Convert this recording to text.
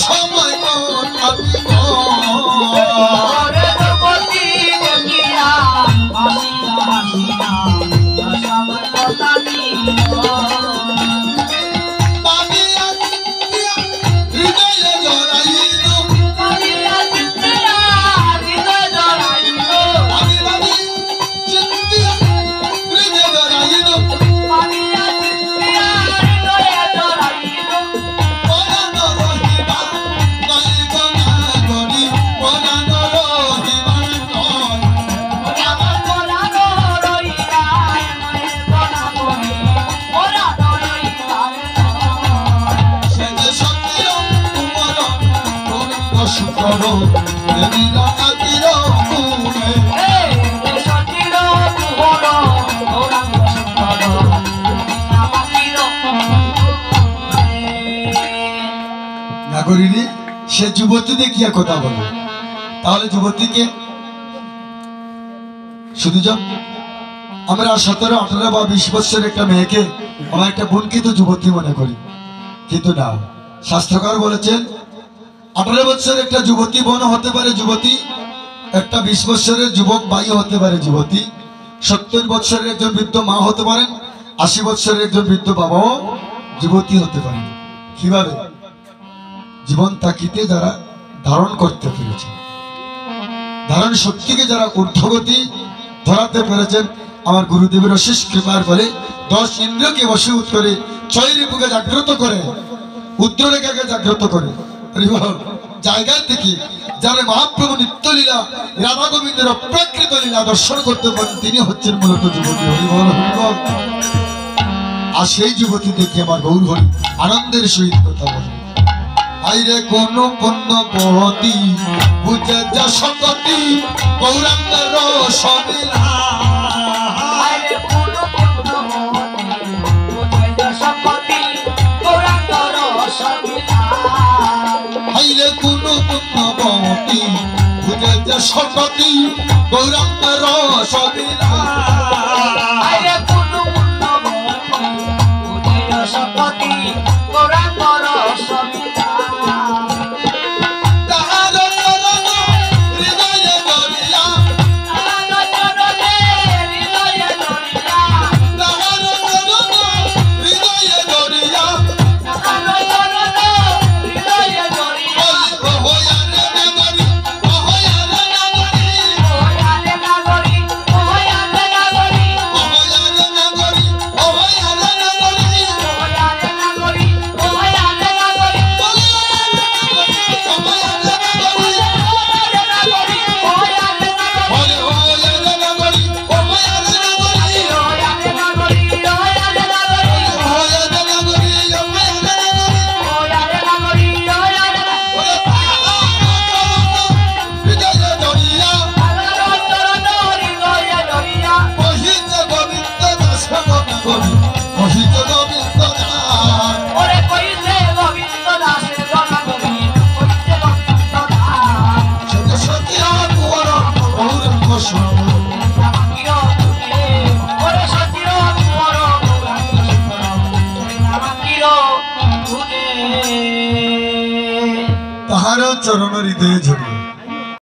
সময় থাকিব যুবতী দেখিয়া হাসিয়া হাসিয়া সময় কাটিব নাগরিনী সে যুবতী দেখিয়া কথা বলে তাহলে যুবতীকে শুধু আমরা 17, 18 বা 20 বছরের একটা মেয়েকে আমার একটা বোনকে তো যুবতী মনে করি, কিন্তু না, শাস্ত্রকার বলেছেন 18 বছরের একটা যুবতী বোন হতে পারে যুবতী, একটা 20 বছরের যুবক ভাই হতে পারে যুবতী, 70 বছরের একজন বৃদ্ধ মা হতে পারেন, 80 বছরের একজন বৃদ্ধ বাবাও যুবতী হতে পারেন। কিভাবে? জীবন তাকিতে যারা ধারণ করতে পেরেছে, ধারণ শক্তিকে যারা ঊর্ধ্বগতি ধরাতে পেরেছেন, আমার গুরুদেবের অশেষ কৃপার ফলে 10 ইন্দ্রিয়কে বশীভূত করে 6 রিপুকে জাগ্রত করে, উদ্ররেখাকে জাগ্রত করে জায়গা থেকে যারা মহাপ্রভু নিত্যলীলা রাধা গোবিন্দের অপ্রাকৃত লীলা দর্শন করতে পারেন তিনি হচ্ছেন মূলত যুবতী। হরিবল হরিবল। আর সেই যুবতী দেখে আমার গৌর হরি আনন্দের সহিত কথা বলে, আইরে কোন পণ্যপতি বুঝে যা শকতি গৌরাঙ্গের রসলীলা, আইরে কোন পণ্যপতি বুঝে যা শকতি গৌরাঙ্গের রসলীলা, আইরে কোন পণ্যপতি বুঝে যা শকতি গৌরাঙ্গের রসলীলা, আইরে কোন পণ্যপতি বুঝে যা শকতি গৌরাঙ্গের রসলীলা, তাহার চরণ হৃদয়ে ঝরে